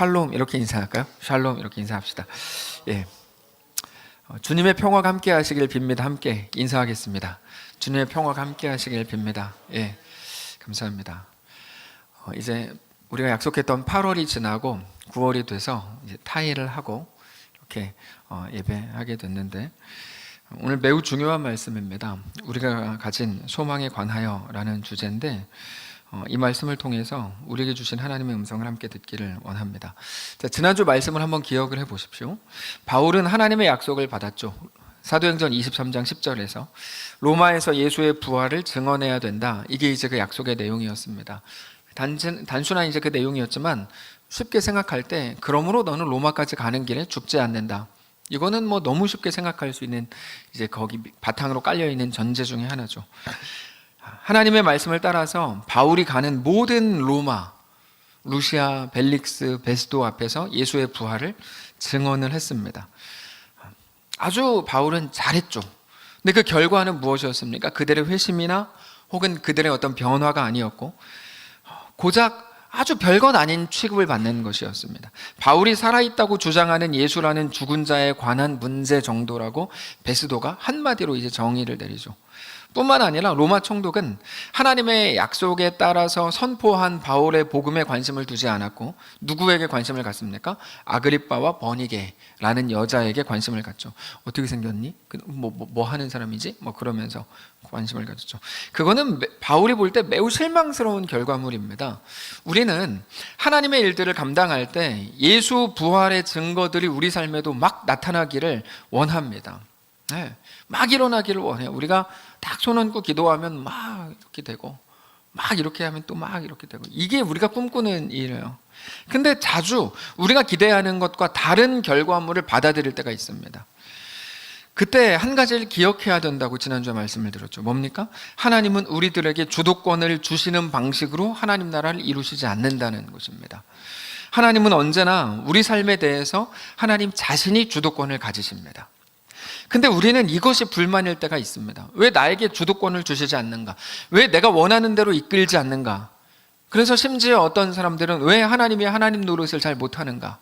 샬롬 이렇게 인사할까요? 샬롬 이렇게 인사합시다. 예, 주님의 평화가 함께 하시길 빕니다. 함께 인사하겠습니다. 주님의 평화가 함께 하시길 빕니다. 예, 감사합니다. 이제 우리가 약속했던 8월이 지나고 9월이 돼서 이제 타일을 하고 이렇게 예배하게 됐는데, 오늘 매우 중요한 말씀입니다. 우리가 가진 소망에 관하여라는 주제인데, 이 말씀을 통해서 우리에게 주신 하나님의 음성을 함께 듣기를 원합니다. 자, 지난주 말씀을 한번 기억을 해 보십시오. 바울은 하나님의 약속을 받았죠. 사도행전 23장 10절에서 로마에서 예수의 부활을 증언해야 된다. 이게 이제 그 약속의 내용이었습니다. 단순한 이제 그 내용이었지만, 쉽게 생각할 때 그러므로 너는 로마까지 가는 길에 죽지 않는다. 이거는 뭐 너무 쉽게 생각할 수 있는, 이제 거기 바탕으로 깔려 있는 전제 중에 하나죠. 하나님의 말씀을 따라서 바울이 가는 모든 로마, 루시아, 벨릭스, 베스도 앞에서 예수의 부활을 증언을 했습니다. 아주 바울은 잘했죠. 근데 그 결과는 무엇이었습니까? 그들의 회심이나 혹은 그들의 어떤 변화가 아니었고, 고작 아주 별것 아닌 취급을 받는 것이었습니다. 바울이 살아있다고 주장하는 예수라는 죽은 자에 관한 문제 정도라고 베스도가 한마디로 이제 정의를 내리죠. 뿐만 아니라 로마 총독은 하나님의 약속에 따라서 선포한 바울의 복음에 관심을 두지 않았고, 누구에게 관심을 갖습니까? 아그리빠와 버니게라는 여자에게 관심을 갖죠. 어떻게 생겼니? 뭐 하는 사람이지? 그러면서 관심을 가졌죠. 그거는 바울이 볼 때 매우 실망스러운 결과물입니다. 우리는 하나님의 일들을 감당할 때 예수 부활의 증거들이 우리 삶에도 막 나타나기를 원합니다. 네, 막 일어나기를 원해요. 우리가 딱 손 얹고 기도하면 막 이렇게 되고, 막 이렇게 하면 또 막 이렇게 되고, 이게 우리가 꿈꾸는 일이에요. 근데 자주 우리가 기대하는 것과 다른 결과물을 받아들일 때가 있습니다. 그때 한 가지를 기억해야 된다고 지난주에 말씀을 드렸죠. 뭡니까? 하나님은 우리들에게 주도권을 주시는 방식으로 하나님 나라를 이루시지 않는다는 것입니다. 하나님은 언제나 우리 삶에 대해서 하나님 자신이 주도권을 가지십니다. 근데 우리는 이것이 불만일 때가 있습니다. 왜 나에게 주도권을 주시지 않는가? 왜 내가 원하는 대로 이끌지 않는가? 그래서 심지어 어떤 사람들은 왜 하나님이 하나님 노릇을 잘 못하는가?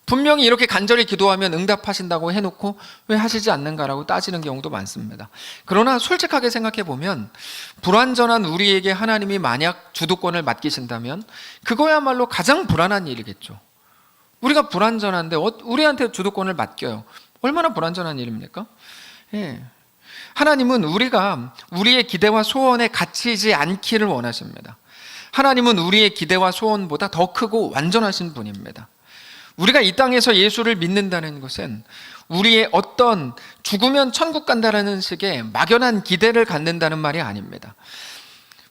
분명히 이렇게 간절히 기도하면 응답하신다고 해놓고 왜 하시지 않는가라고 따지는 경우도 많습니다. 그러나 솔직하게 생각해 보면, 불완전한 우리에게 하나님이 만약 주도권을 맡기신다면 그거야말로 가장 불안한 일이겠죠. 우리가 불완전한데 우리한테 주도권을 맡겨요. 얼마나 불완전한 일입니까? 예. 하나님은 우리가 우리의 기대와 소원에 갇히지 않기를 원하십니다. 하나님은 우리의 기대와 소원보다 더 크고 완전하신 분입니다. 우리가 이 땅에서 예수를 믿는다는 것은 우리의 어떤 죽으면 천국 간다라는 식의 막연한 기대를 갖는다는 말이 아닙니다.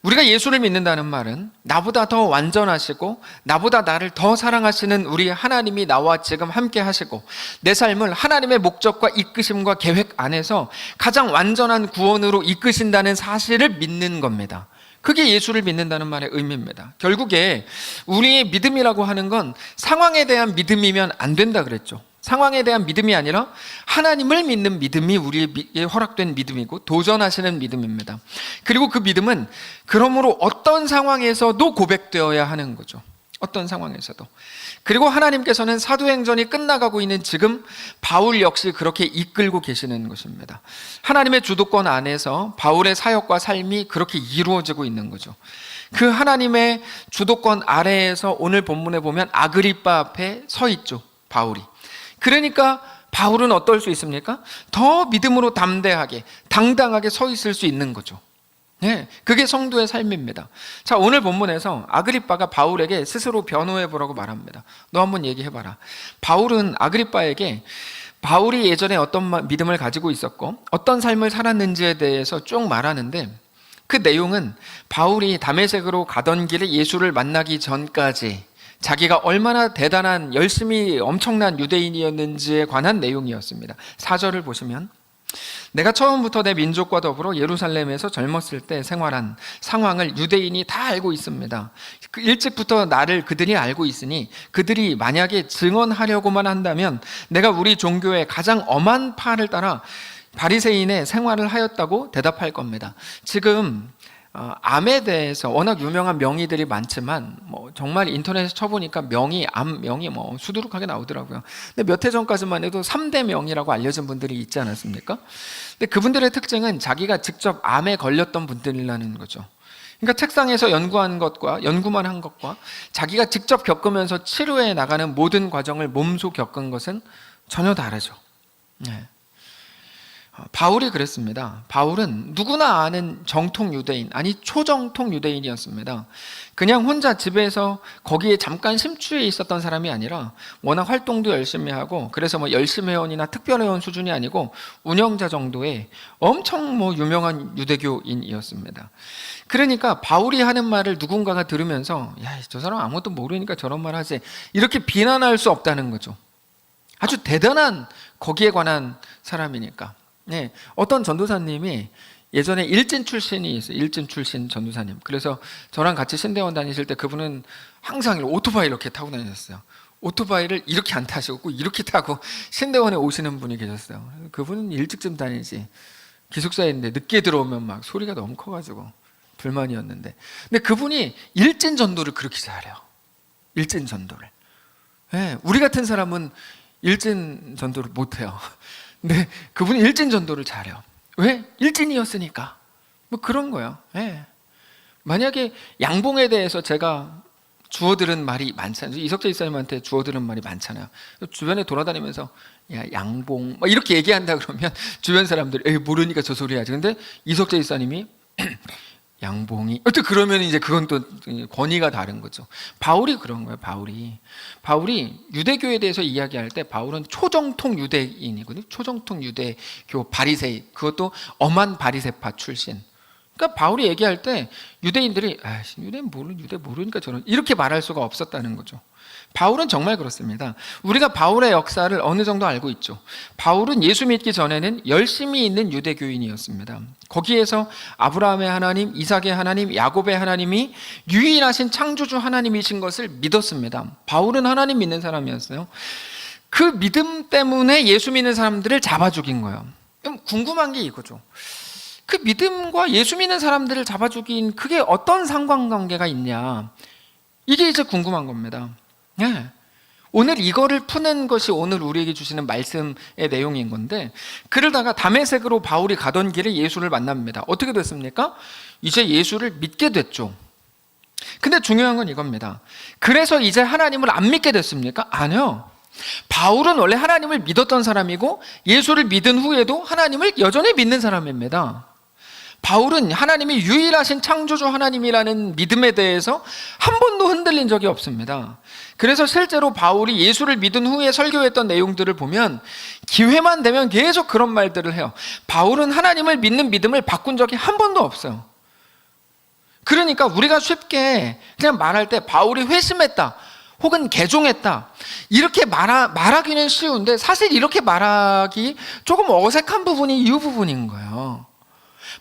우리가 예수를 믿는다는 말은 나보다 더 완전하시고 나보다 나를 더 사랑하시는 우리 하나님이 나와 지금 함께 하시고, 내 삶을 하나님의 목적과 이끄심과 계획 안에서 가장 완전한 구원으로 이끄신다는 사실을 믿는 겁니다. 그게 예수를 믿는다는 말의 의미입니다. 결국에 우리의 믿음이라고 하는 건 상황에 대한 믿음이면 안 된다 그랬죠. 상황에 대한 믿음이 아니라 하나님을 믿는 믿음이 우리에게 허락된 믿음이고 도전하시는 믿음입니다. 그리고 그 믿음은 그러므로 어떤 상황에서도 고백되어야 하는 거죠. 어떤 상황에서도. 그리고 하나님께서는 사도행전이 끝나가고 있는 지금 바울 역시 그렇게 이끌고 계시는 것입니다. 하나님의 주도권 안에서 바울의 사역과 삶이 그렇게 이루어지고 있는 거죠. 그 하나님의 주도권 아래에서 오늘 본문에 보면 아그리빠 앞에 서 있죠, 바울이. 그러니까 바울은 어떨 수 있습니까? 더 믿음으로 담대하게, 당당하게 서 있을 수 있는 거죠. 네, 그게 성도의 삶입니다. 자, 오늘 본문에서 아그리빠가 바울에게 스스로 변호해 보라고 말합니다. 너 한번 얘기해봐라. 바울은 아그리빠에게 바울이 예전에 어떤 믿음을 가지고 있었고 어떤 삶을 살았는지에 대해서 쭉 말하는데, 그 내용은 바울이 다메섹으로 가던 길에 예수를 만나기 전까지 자기가 얼마나 대단한, 열심히 엄청난 유대인이었는지에 관한 내용이었습니다. 4절을 보시면, 내가 처음부터 내 민족과 더불어 예루살렘에서 젊었을 때 생활한 상황을 유대인이 다 알고 있습니다. 일찍부터 나를 그들이 알고 있으니 그들이 만약에 증언하려고만 한다면 내가 우리 종교의 가장 엄한 파를 따라 바리새인의 생활을 하였다고 대답할 겁니다. 지금 암에 대해서 워낙 유명한 명의들이 많지만 뭐 정말 인터넷에 쳐보니까 암 명이 뭐 수두룩하게 나오더라고요. 근데 몇 해 전까지만 해도 3대 명이라고 알려진 분들이 있지 않았습니까? 근데 그분들의 특징은 자기가 직접 암에 걸렸던 분들이라는 거죠. 그러니까 책상에서 연구만 한 것과 자기가 직접 겪으면서 치료해 나가는 모든 과정을 몸소 겪은 것은 전혀 다르죠. 네. 바울이 그랬습니다. 바울은 누구나 아는 정통 유대인, 아니 초정통 유대인이었습니다. 그냥 혼자 집에서 거기에 잠깐 심취해 있었던 사람이 아니라 워낙 활동도 열심히 하고, 그래서 뭐 열심회원이나 특별회원 수준이 아니고 운영자 정도의 엄청 유명한 유대교인이었습니다. 그러니까 바울이 하는 말을 누군가가 들으면서 야, 저 사람 아무것도 모르니까 저런 말 하지, 이렇게 비난할 수 없다는 거죠. 아주 대단한 거기에 관한 사람이니까. 네, 어떤 전도사님이 예전에 일진 출신이 있어요. 일진 출신 전도사님. 그래서 저랑 같이 신대원 다니실 때 그분은 항상 오토바이 이렇게 타고 다녔어요. 오토바이를 이렇게 안 타시고 꼭 이렇게 타고 신대원에 오시는 분이 계셨어요. 그분은 일찍 다니지. 기숙사에 있는데 늦게 들어오면 막 소리가 너무 커가지고 불만이었는데. 근데 그분이 일진 전도를 그렇게 잘해요. 일진 전도를. 네, 우리 같은 사람은 일진 전도를 못해요. 근데 그분이 일진 전도를 잘해요. 왜? 일진이었으니까. 뭐 그런 거예요. 네. 만약에 양봉에 대해서 제가 주워들은 말이 많잖아요. 이석재 이사님한테 주워들은 말이 많잖아요. 주변에 돌아다니면서 야, 양봉 막 이렇게 얘기한다 그러면 주변 사람들이 에이, 모르니까 저 소리 하지. 근데 이석재 이사님이 양봉이 어떻게 그러면 이제 그건 또 권위가 다른 거죠. 바울이 그런 거예요. 바울이 유대교에 대해서 이야기할 때 바울은 초정통 유대인이거든요. 초정통 유대교 바리새인, 그것도 엄한 바리새파 출신. 그러니까 바울이 얘기할 때 유대인들이 유대 모르니까 저런 이렇게 말할 수가 없었다는 거죠. 바울은 정말 그렇습니다. 우리가 바울의 역사를 어느 정도 알고 있죠. 바울은 예수 믿기 전에는 열심히 있는 유대교인이었습니다. 거기에서 아브라함의 하나님, 이삭의 하나님, 야곱의 하나님이 유일하신 창조주 하나님이신 것을 믿었습니다. 바울은 하나님 믿는 사람이었어요. 그 믿음 때문에 예수 믿는 사람들을 잡아 죽인 거예요. 그럼 궁금한 게 이거죠. 그 믿음과 예수 믿는 사람들을 잡아 죽인 그게 어떤 상관관계가 있냐, 이게 이제 궁금한 겁니다. 네. 오늘 이거를 푸는 것이 오늘 우리에게 주시는 말씀의 내용인 건데, 그러다가 다메섹으로 바울이 가던 길에 예수를 만납니다. 어떻게 됐습니까? 이제 예수를 믿게 됐죠. 근데 중요한 건 이겁니다. 그래서 이제 하나님을 안 믿게 됐습니까? 아니요. 바울은 원래 하나님을 믿었던 사람이고 예수를 믿은 후에도 하나님을 여전히 믿는 사람입니다. 바울은 하나님이 유일하신 창조주 하나님이라는 믿음에 대해서 한 번도 흔들린 적이 없습니다. 그래서 실제로 바울이 예수를 믿은 후에 설교했던 내용들을 보면 기회만 되면 계속 그런 말들을 해요. 바울은 하나님을 믿는 믿음을 바꾼 적이 한 번도 없어요. 그러니까 우리가 쉽게 그냥 말할 때 바울이 회심했다 혹은 개종했다 이렇게 말하기는 쉬운데, 사실 이렇게 말하기 조금 어색한 부분이 이 부분인 거예요.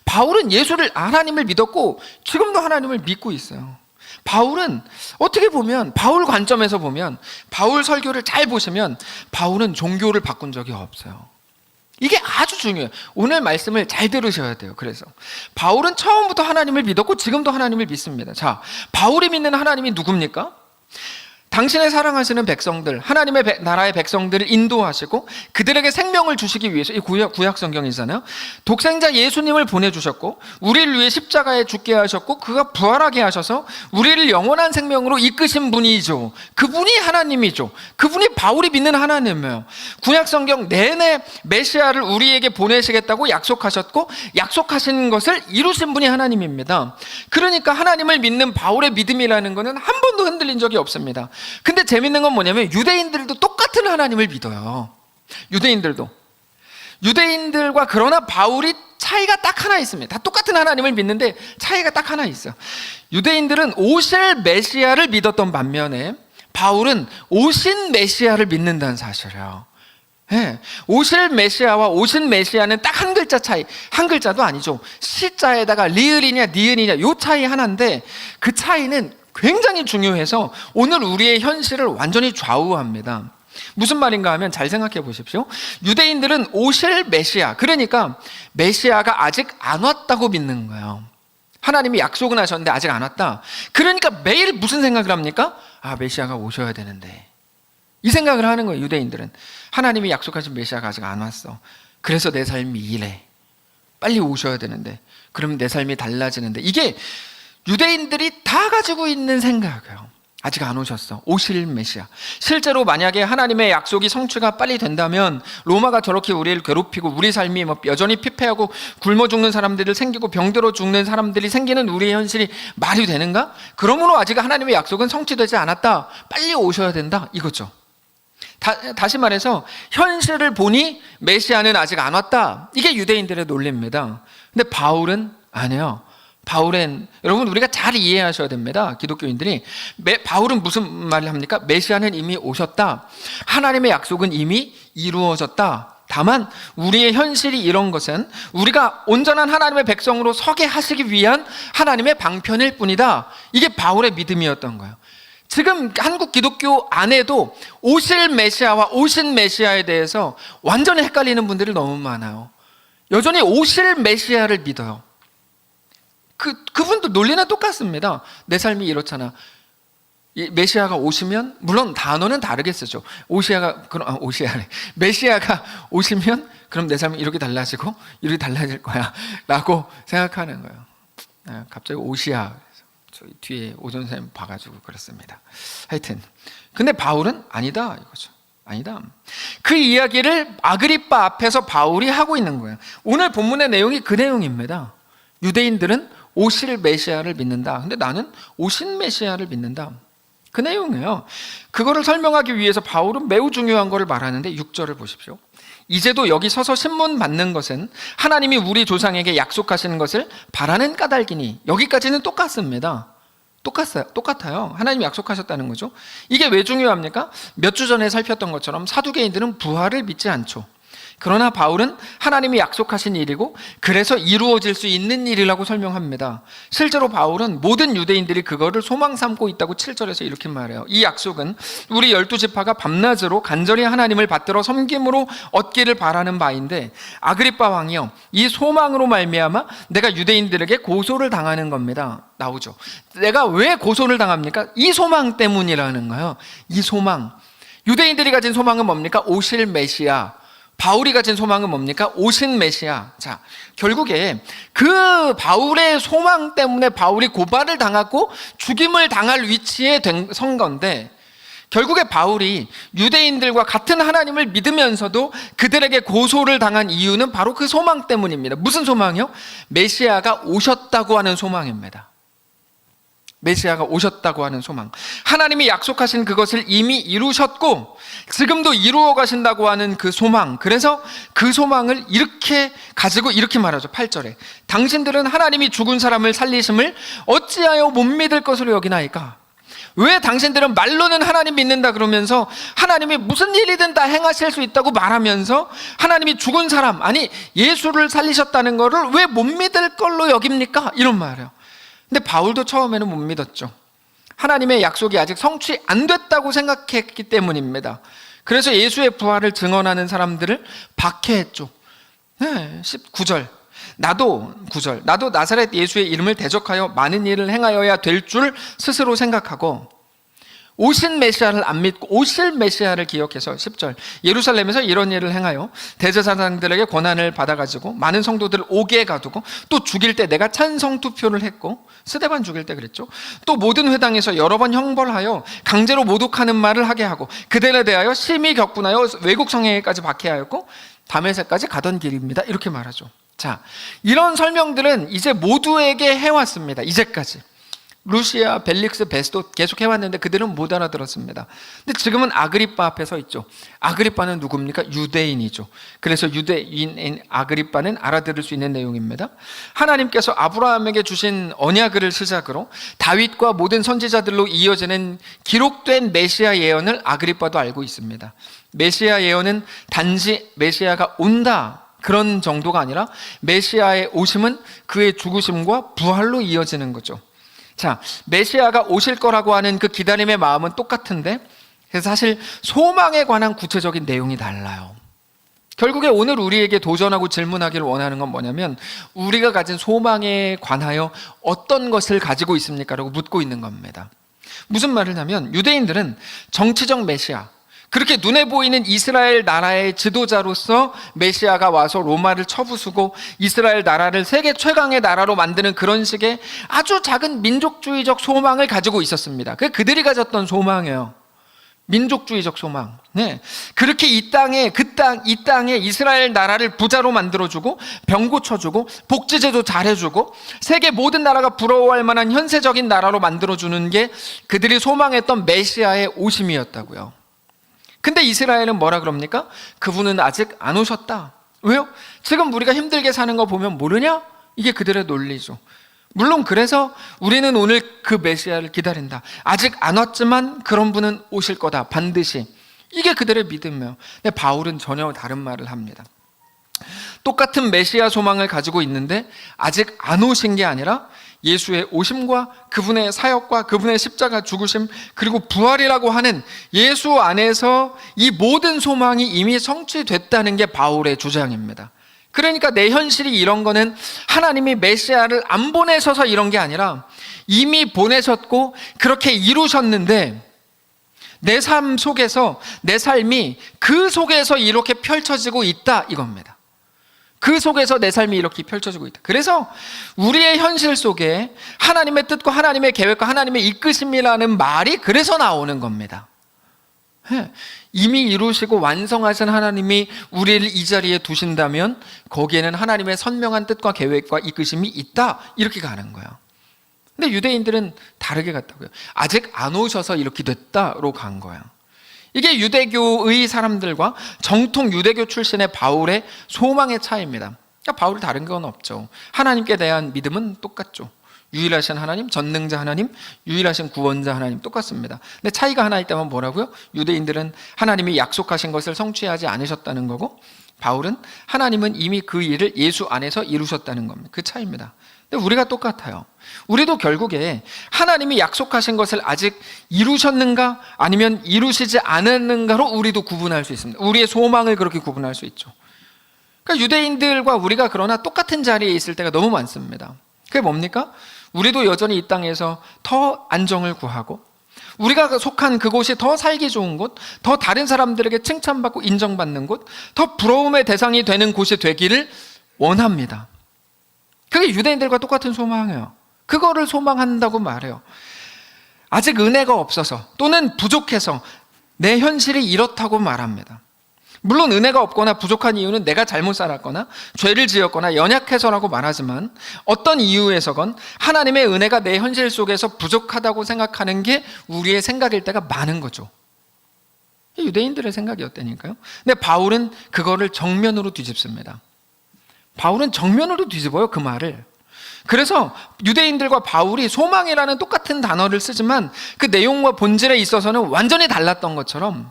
바울은 하나님을 믿었고 지금도 하나님을 믿고 있어요. 바울은 어떻게 보면, 바울 관점에서 보면, 바울 설교를 잘 보시면 바울은 종교를 바꾼 적이 없어요. 이게 아주 중요해요. 오늘 말씀을 잘 들으셔야 돼요. 그래서 바울은 처음부터 하나님을 믿었고 지금도 하나님을 믿습니다. 자, 바울이 믿는 하나님이 누굽니까? 당신의 사랑하시는 백성들, 하나님의 나라의 백성들을 인도하시고 그들에게 생명을 주시기 위해서, 이 구약 성경이잖아요. 독생자 예수님을 보내주셨고 우리를 위해 십자가에 죽게 하셨고 그가 부활하게 하셔서 우리를 영원한 생명으로 이끄신 분이죠. 그분이 하나님이죠. 그분이 바울이 믿는 하나님이에요. 구약 성경 내내 메시아를 우리에게 보내시겠다고 약속하셨고 약속하신 것을 이루신 분이 하나님입니다. 그러니까 하나님을 믿는 바울의 믿음이라는 것은 한 번도 흔들린 적이 없습니다. 근데 재밌는 건 뭐냐면 유대인들도 똑같은 하나님을 믿어요. 유대인들과 그러나 바울이 차이가 딱 하나 있습니다. 다 똑같은 하나님을 믿는데 차이가 딱 하나 있어요. 유대인들은 오실 메시아를 믿었던 반면에 바울은 오신 메시아를 믿는다는 사실이에요. 네. 오실 메시아와 오신 메시아는 딱 한 글자 차이, 한 글자도 아니죠. 시자에다가 리을이냐 니은이냐 요 차이 하나인데 그 차이는 굉장히 중요해서 오늘 우리의 현실을 완전히 좌우합니다. 무슨 말인가 하면 잘 생각해 보십시오. 유대인들은 오실 메시아, 그러니까 메시아가 아직 안 왔다고 믿는 거예요. 하나님이 약속은 하셨는데 아직 안 왔다. 그러니까 매일 무슨 생각을 합니까? 아, 메시아가 오셔야 되는데. 이 생각을 하는 거예요. 유대인들은. 하나님이 약속하신 메시아가 아직 안 왔어. 그래서 내 삶이 이래. 빨리 오셔야 되는데. 그러면 내 삶이 달라지는데. 이게 유대인들이 다 가지고 있는 생각이에요. 아직 안 오셨어. 오실 메시아. 실제로 만약에 하나님의 약속이 성취가 빨리 된다면 로마가 저렇게 우리를 괴롭히고 우리 삶이 여전히 피폐하고 굶어 죽는 사람들이 생기고 병들어 죽는 사람들이 생기는 우리의 현실이 말이 되는가? 그러므로 아직 하나님의 약속은 성취되지 않았다. 빨리 오셔야 된다. 이거죠. 다시 말해서 현실을 보니 메시아는 아직 안 왔다. 이게 유대인들의 논리입니다. 근데 바울은 아니에요. 바울은 여러분 우리가 잘 이해하셔야 됩니다. 기독교인들이 바울은 무슨 말을 합니까? 메시아는 이미 오셨다. 하나님의 약속은 이미 이루어졌다. 다만 우리의 현실이 이런 것은 우리가 온전한 하나님의 백성으로 서게 하시기 위한 하나님의 방편일 뿐이다. 이게 바울의 믿음이었던 거예요. 지금 한국 기독교 안에도 오실 메시아와 오신 메시아에 대해서 완전히 헷갈리는 분들이 너무 많아요. 여전히 오실 메시아를 믿어요. 그분도 논리는 똑같습니다. 내 삶이 이렇잖아. 이 메시아가 오시면, 물론 단어는 다르게 쓰죠. 메시아가 오시면, 그럼 내 삶이 이렇게 달라지고, 이렇게 달라질 거야. 라고 생각하는 거예요. 갑자기 오시아. 저희 뒤에 오전 선생님 봐가지고 그렇습니다. 하여튼. 근데 바울은 아니다. 이거죠. 아니다. 그 이야기를 아그리빠 앞에서 바울이 하고 있는 거예요. 오늘 본문의 내용이 그 내용입니다. 유대인들은 오실 메시아를 믿는다. 근데 나는 오신 메시아를 믿는다. 그 내용이에요. 그거를 설명하기 위해서 바울은 매우 중요한 거를 말하는데 6절을 보십시오. 이제도 여기 서서 신문 받는 것은 하나님이 우리 조상에게 약속하시는 것을 바라는 까닭이니. 여기까지는 똑같습니다. 똑같아요. 하나님이 약속하셨다는 거죠. 이게 왜 중요합니까? 몇 주 전에 살폈던 것처럼 사두개인들은 부활을 믿지 않죠. 그러나 바울은 하나님이 약속하신 일이고 그래서 이루어질 수 있는 일이라고 설명합니다. 실제로 바울은 모든 유대인들이 그거를 소망 삼고 있다고 7절에서 이렇게 말해요. 이 약속은 우리 12지파가 밤낮으로 간절히 하나님을 받들어 섬김으로 얻기를 바라는 바인데 아그리빠 왕이요, 이 소망으로 말미암아 내가 유대인들에게 고소를 당하는 겁니다. 나오죠. 내가 왜 고소를 당합니까? 이 소망 때문이라는 거예요. 이 소망. 유대인들이 가진 소망은 뭡니까? 오실 메시아. 바울이 가진 소망은 뭡니까? 오신 메시아. 자, 결국에 그 바울의 소망 때문에 바울이 고발을 당하고 죽임을 당할 위치에 선 건데, 결국에 바울이 유대인들과 같은 하나님을 믿으면서도 그들에게 고소를 당한 이유는 바로 그 소망 때문입니다. 무슨 소망이요? 메시아가 오셨다고 하는 소망입니다. 메시아가 오셨다고 하는 소망. 하나님이 약속하신 그것을 이미 이루셨고 지금도 이루어 가신다고 하는 그 소망. 그래서 그 소망을 이렇게 가지고 이렇게 말하죠. 8절에 당신들은 하나님이 죽은 사람을 살리심을 어찌하여 못 믿을 것으로 여기나이까? 왜 당신들은 말로는 하나님 믿는다 그러면서 하나님이 무슨 일이든 다 행하실 수 있다고 말하면서 하나님이 죽은 사람, 아니 예수를 살리셨다는 거를 왜 못 믿을 걸로 여깁니까? 이런 말이에요. 근데 바울도 처음에는 못 믿었죠. 하나님의 약속이 아직 성취 안 됐다고 생각했기 때문입니다. 그래서 예수의 부활을 증언하는 사람들을 박해했죠. 19절. 나도 나사렛 예수의 이름을 대적하여 많은 일을 행하여야 될 줄 스스로 생각하고 오신 메시아를 안 믿고 오실 메시아를 기억해서 10절 예루살렘에서 이런 일을 행하여 대제사장들에게 권한을 받아가지고 많은 성도들을 옥에 가두고 또 죽일 때 내가 찬성 투표를 했고 스데반 죽일 때 그랬죠. 또 모든 회당에서 여러 번 형벌하여 강제로 모독하는 말을 하게 하고 그들에 대하여 심히 격분하여 외국 성에까지 박해하였고 다메섹까지 가던 길입니다. 이렇게 말하죠. 자, 이런 설명들은 이제 모두에게 해왔습니다. 이제까지 루시아, 벨릭스, 베스도 계속 해왔는데 그들은 못 알아들었습니다. 근데 지금은 아그리빠 앞에 서 있죠. 아그리빠는 누굽니까? 유대인이죠. 그래서 유대인인 아그리빠는 알아들을 수 있는 내용입니다. 하나님께서 아브라함에게 주신 언약을 시작으로 다윗과 모든 선지자들로 이어지는 기록된 메시아 예언을 아그리빠도 알고 있습니다. 메시아 예언은 단지 메시아가 온다 그런 정도가 아니라 메시아의 오심은 그의 죽으심과 부활로 이어지는 거죠. 자, 메시아가 오실 거라고 하는 그 기다림의 마음은 똑같은데 그래서 사실 소망에 관한 구체적인 내용이 달라요. 결국에 오늘 우리에게 도전하고 질문하기를 원하는 건 뭐냐면 우리가 가진 소망에 관하여 어떤 것을 가지고 있습니까? 라고 묻고 있는 겁니다. 무슨 말을 하면 유대인들은 정치적 메시아, 그렇게 눈에 보이는 이스라엘 나라의 지도자로서 메시아가 와서 로마를 쳐부수고 이스라엘 나라를 세계 최강의 나라로 만드는 그런 식의 아주 작은 민족주의적 소망을 가지고 있었습니다. 그게 그들이 가졌던 소망이에요. 민족주의적 소망. 네. 그렇게 이 땅에 이스라엘 나라를 부자로 만들어주고 병 고쳐주고 복지제도 잘해주고 세계 모든 나라가 부러워할 만한 현세적인 나라로 만들어주는 게 그들이 소망했던 메시아의 오심이었다고요. 근데 이스라엘은 뭐라 그럽니까? 그분은 아직 안 오셨다. 왜요? 지금 우리가 힘들게 사는 거 보면 모르냐? 이게 그들의 논리죠. 물론 그래서 우리는 오늘 그 메시아를 기다린다. 아직 안 왔지만 그런 분은 오실 거다. 반드시. 이게 그들의 믿음이에요. 근데 바울은 전혀 다른 말을 합니다. 똑같은 메시아 소망을 가지고 있는데 아직 안 오신 게 아니라 예수의 오심과 그분의 사역과 그분의 십자가 죽으심 그리고 부활이라고 하는 예수 안에서 이 모든 소망이 이미 성취됐다는 게 바울의 주장입니다. 그러니까 내 현실이 이런 거는 하나님이 메시아를 안 보내셔서 이런 게 아니라 이미 보내셨고 그렇게 이루셨는데 내 삶 속에서 내 삶이 그 속에서 이렇게 펼쳐지고 있다 이겁니다. 그 속에서 내 삶이 이렇게 펼쳐지고 있다. 그래서 우리의 현실 속에 하나님의 뜻과 하나님의 계획과 하나님의 이끄심이라는 말이 그래서 나오는 겁니다. 이미 이루시고 완성하신 하나님이 우리를 이 자리에 두신다면 거기에는 하나님의 선명한 뜻과 계획과 이끄심이 있다 이렇게 가는 거예요. 근데 유대인들은 다르게 갔다고요. 아직 안 오셔서 이렇게 됐다로 간 거예요. 이게 유대교의 사람들과 정통 유대교 출신의 바울의 소망의 차이입니다. 그러니까 바울이 다른 건 없죠. 하나님께 대한 믿음은 똑같죠. 유일하신 하나님, 전능자 하나님, 유일하신 구원자 하나님 똑같습니다. 근데 차이가 하나 있다면 뭐라고요? 유대인들은 하나님이 약속하신 것을 성취하지 않으셨다는 거고 바울은 하나님은 이미 그 일을 예수 안에서 이루셨다는 겁니다. 그 차이입니다. 근데 우리가 똑같아요. 우리도 결국에 하나님이 약속하신 것을 아직 이루셨는가 아니면 이루시지 않았는가로 우리도 구분할 수 있습니다. 우리의 소망을 그렇게 구분할 수 있죠. 그러니까 유대인들과 우리가 그러나 똑같은 자리에 있을 때가 너무 많습니다. 그게 뭡니까? 우리도 여전히 이 땅에서 더 안정을 구하고 우리가 속한 그곳이 더 살기 좋은 곳, 더 다른 사람들에게 칭찬받고 인정받는 곳, 더 부러움의 대상이 되는 곳이 되기를 원합니다. 그게 유대인들과 똑같은 소망이에요. 그거를 소망한다고 말해요. 아직 은혜가 없어서 또는 부족해서 내 현실이 이렇다고 말합니다. 물론 은혜가 없거나 부족한 이유는 내가 잘못 살았거나 죄를 지었거나 연약해서라고 말하지만 어떤 이유에서건 하나님의 은혜가 내 현실 속에서 부족하다고 생각하는 게 우리의 생각일 때가 많은 거죠. 유대인들의 생각이었다니까요. 근데 바울은 그거를 정면으로 뒤집습니다. 바울은 정면으로 뒤집어요, 그 말을. 그래서 유대인들과 바울이 소망이라는 똑같은 단어를 쓰지만 그 내용과 본질에 있어서는 완전히 달랐던 것처럼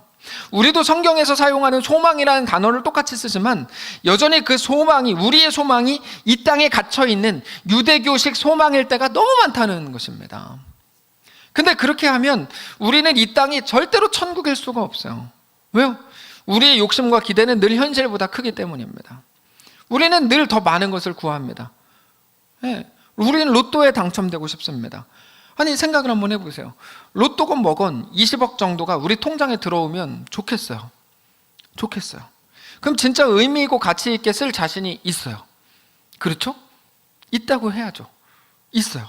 우리도 성경에서 사용하는 소망이라는 단어를 똑같이 쓰지만 여전히 그 소망이, 우리의 소망이 이 땅에 갇혀있는 유대교식 소망일 때가 너무 많다는 것입니다. 근데 그렇게 하면 우리는 이 땅이 절대로 천국일 수가 없어요. 왜요? 우리의 욕심과 기대는 늘 현실보다 크기 때문입니다. 우리는 늘 더 많은 것을 구합니다. 네. 우리는 로또에 당첨되고 싶습니다. 아니 생각을 한번 해보세요. 로또건 뭐건 20억 정도가 우리 통장에 들어오면 좋겠어요. 좋겠어요. 그럼 진짜 의미 있고 가치 있게 쓸 자신이 있어요. 그렇죠? 있다고 해야죠. 있어요.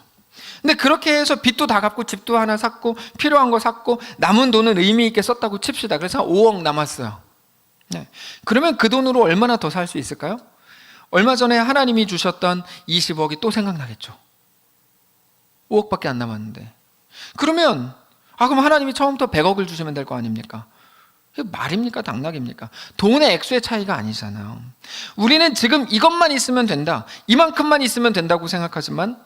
근데 그렇게 해서 빚도 다 갚고 집도 하나 샀고 필요한 거 샀고 남은 돈은 의미 있게 썼다고 칩시다. 그래서 5억 남았어요. 네. 그러면 그 돈으로 얼마나 더 살 수 있을까요? 얼마 전에 하나님이 주셨던 20억이 또 생각나겠죠. 5억밖에 안 남았는데. 그러면 그럼 하나님이 처음부터 100억을 주시면 될 거 아닙니까? 이게 말입니까? 당락입니까? 돈의 액수의 차이가 아니잖아요. 우리는 지금 이것만 있으면 된다, 이만큼만 있으면 된다고 생각하지만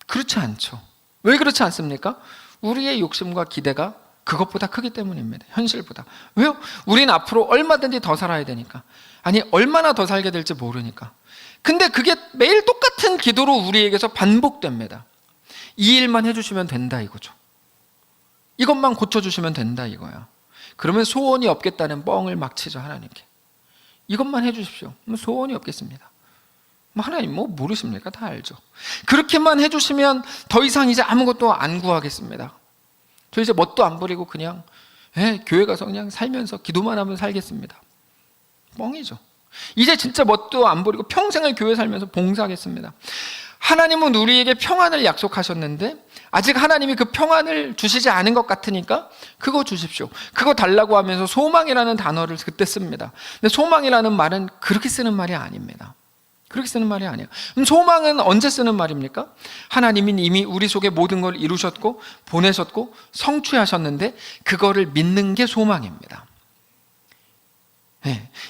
그렇지 않죠. 왜 그렇지 않습니까? 우리의 욕심과 기대가 그것보다 크기 때문입니다. 현실보다. 왜요? 우리는 앞으로 얼마든지 더 살아야 되니까. 아니 얼마나 더 살게 될지 모르니까. 근데 그게 매일 똑같은 기도로 우리에게서 반복됩니다. 이 일만 해주시면 된다 이거죠. 이것만 고쳐주시면 된다 이거야. 그러면 소원이 없겠다는 뻥을 막 치죠, 하나님께. 이것만 해주십시오. 소원이 없겠습니다. 하나님 모르십니까? 다 알죠. 그렇게만 해주시면 더 이상 이제 아무것도 안 구하겠습니다. 저 이제 멋도 안 부리고 그냥 교회 가서 그냥 살면서 기도만 하면 살겠습니다. 뻥이죠. 이제 진짜 멋도 안 부리고 평생을 교회 살면서 봉사하겠습니다. 하나님은 우리에게 평안을 약속하셨는데 아직 하나님이 그 평안을 주시지 않은 것 같으니까 그거 주십시오. 그거 달라고 하면서 소망이라는 단어를 그때 씁니다. 근데 소망이라는 말은 그렇게 쓰는 말이 아닙니다. 그렇게 쓰는 말이 아니에요. 그럼 소망은 언제 쓰는 말입니까? 하나님은 이미 우리 속에 모든 걸 이루셨고 보내셨고 성취하셨는데 그거를 믿는 게 소망입니다.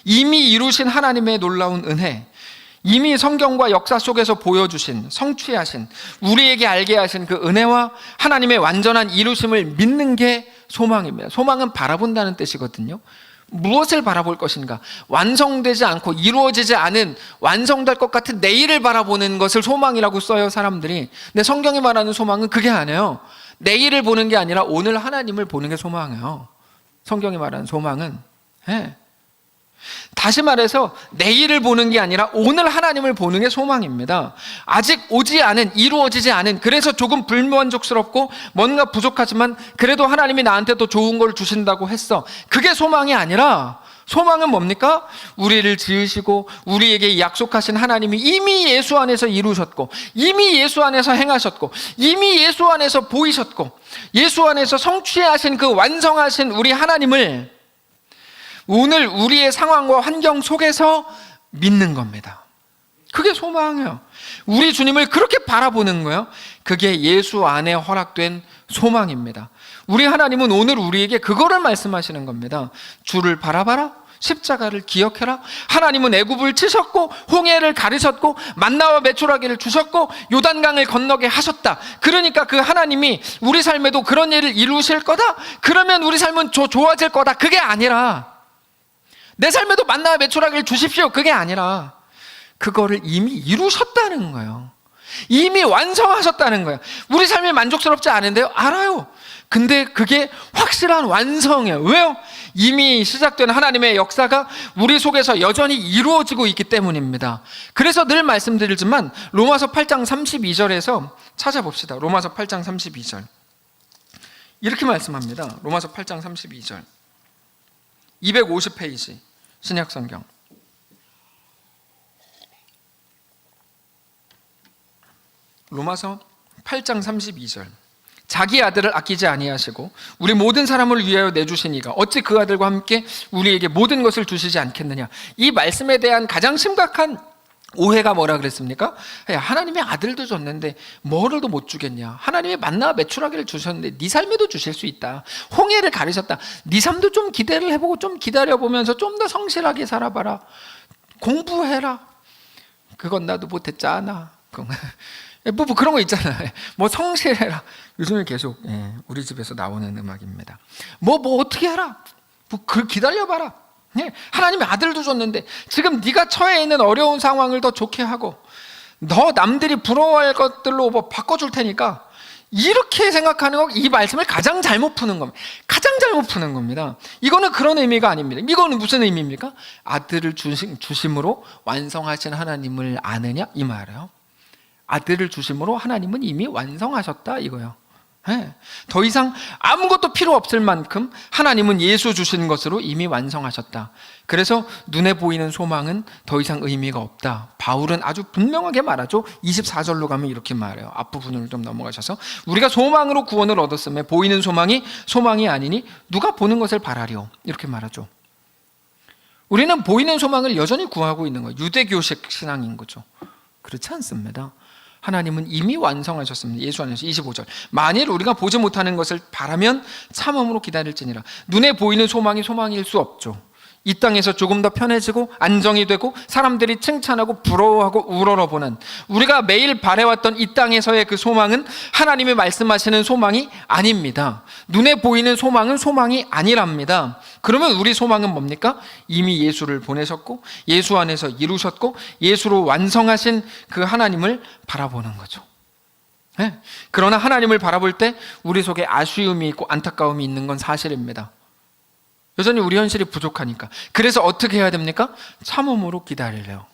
이미 이루신 하나님의 놀라운 은혜, 이미 성경과 역사 속에서 보여주신, 성취하신, 우리에게 알게 하신 그 은혜와 하나님의 완전한 이루심을 믿는 게 소망입니다. 소망은 바라본다는 뜻이거든요. 무엇을 바라볼 것인가? 완성되지 않고 이루어지지 않은, 완성될 것 같은 내일을 바라보는 것을 소망이라고 써요, 사람들이. 근데 성경이 말하는 소망은 그게 아니에요. 내일을 보는 게 아니라 오늘 하나님을 보는 게 소망이에요. 성경이 말하는 소망은. 다시 말해서 내일을 보는 게 아니라 오늘 하나님을 보는 게 소망입니다. 아직 오지 않은, 이루어지지 않은, 그래서 조금 불만족스럽고 뭔가 부족하지만 그래도 하나님이 나한테 더 좋은 걸 주신다고 했어. 그게 소망이 아니라 소망은 뭡니까? 우리를 지으시고 우리에게 약속하신 하나님이 이미 예수 안에서 이루셨고 이미 예수 안에서 행하셨고 이미 예수 안에서 보이셨고 예수 안에서 성취하신 그 완성하신 우리 하나님을 오늘 우리의 상황과 환경 속에서 믿는 겁니다. 그게 소망이에요. 우리 주님을 그렇게 바라보는 거예요. 그게 예수 안에 허락된 소망입니다. 우리 하나님은 오늘 우리에게 그거를 말씀하시는 겁니다. 주를 바라봐라. 십자가를 기억해라. 하나님은 애굽을 치셨고 홍해를 가르셨고 만나와 메추라기를 주셨고 요단강을 건너게 하셨다. 그러니까 그 하나님이 우리 삶에도 그런 일을 이루실 거다. 그러면 우리 삶은 좋아질 거다. 그게 아니라 내 삶에도 만나와 메추라기를 주십시오. 그게 아니라 그거를 이미 이루셨다는 거예요. 이미 완성하셨다는 거예요. 우리 삶이 만족스럽지 않은데요? 알아요. 근데 그게 확실한 완성이에요. 왜요? 이미 시작된 하나님의 역사가 우리 속에서 여전히 이루어지고 있기 때문입니다. 그래서 늘 말씀드리지만 로마서 8장 32절에서 찾아봅시다. 로마서 8장 32절 이렇게 말씀합니다. 로마서 8장 32절 250페이지 신약성경 로마서 8장 32절 자기 아들을 아끼지 아니하시고 우리 모든 사람을 위하여 내주시니가 어찌 그 아들과 함께 우리에게 모든 것을 주시지 않겠느냐. 이 말씀에 대한 가장 심각한 오해가 뭐라 그랬습니까? 하나님의 아들도 줬는데 뭐를도 못 주겠냐. 하나님의 만나와 메추라기를 주셨는데 네 삶에도 주실 수 있다. 홍해를 가르셨다. 네 삶도 좀 기대를 해보고 좀 기다려보면서 좀 더 성실하게 살아봐라. 공부해라. 그건 나도 못했잖아. 뭐 그런 거 있잖아요. 뭐 성실해라. 요즘에 계속 우리 집에서 나오는 음악입니다. 뭐 어떻게 해라. 기다려봐라. 하나님의 아들도 줬는데 지금 네가 처해 있는 어려운 상황을 더 좋게 하고 너 남들이 부러워할 것들로 뭐 바꿔줄 테니까 이렇게 생각하는 거, 이 말씀을 가장 잘못 푸는 겁니다. 가장 잘못 푸는 겁니다. 이거는 그런 의미가 아닙니다. 이거는 무슨 의미입니까? 아들을 주심으로 완성하신 하나님을 아느냐 이 말이에요. 아들을 주심으로 하나님은 이미 완성하셨다 이거예요. 더 이상 아무것도 필요 없을 만큼 하나님은 예수 주신 것으로 이미 완성하셨다. 그래서 눈에 보이는 소망은 더 이상 의미가 없다. 바울은 아주 분명하게 말하죠. 24절로 가면 이렇게 말해요. 앞부분을 좀 넘어가셔서 우리가 소망으로 구원을 얻었음에 보이는 소망이 소망이 아니니 누가 보는 것을 바라리요. 이렇게 말하죠. 우리는 보이는 소망을 여전히 구하고 있는 거예요. 유대교식 신앙인 거죠. 그렇지 않습니다. 하나님은 이미 완성하셨습니다. 예수 안에서 25절 만일 우리가 보지 못하는 것을 바라면 참음으로 기다릴지니라. 눈에 보이는 소망이 소망일 수 없죠. 이 땅에서 조금 더 편해지고 안정이 되고 사람들이 칭찬하고 부러워하고 우러러보는 우리가 매일 바래왔던 이 땅에서의 그 소망은 하나님이 말씀하시는 소망이 아닙니다. 눈에 보이는 소망은 소망이 아니랍니다. 그러면 우리 소망은 뭡니까? 이미 예수를 보내셨고 예수 안에서 이루셨고 예수로 완성하신 그 하나님을 바라보는 거죠. 그러나 하나님을 바라볼 때 우리 속에 아쉬움이 있고 안타까움이 있는 건 사실입니다. 여전히 우리 현실이 부족하니까. 그래서 어떻게 해야 됩니까? 참음으로 기다리래요.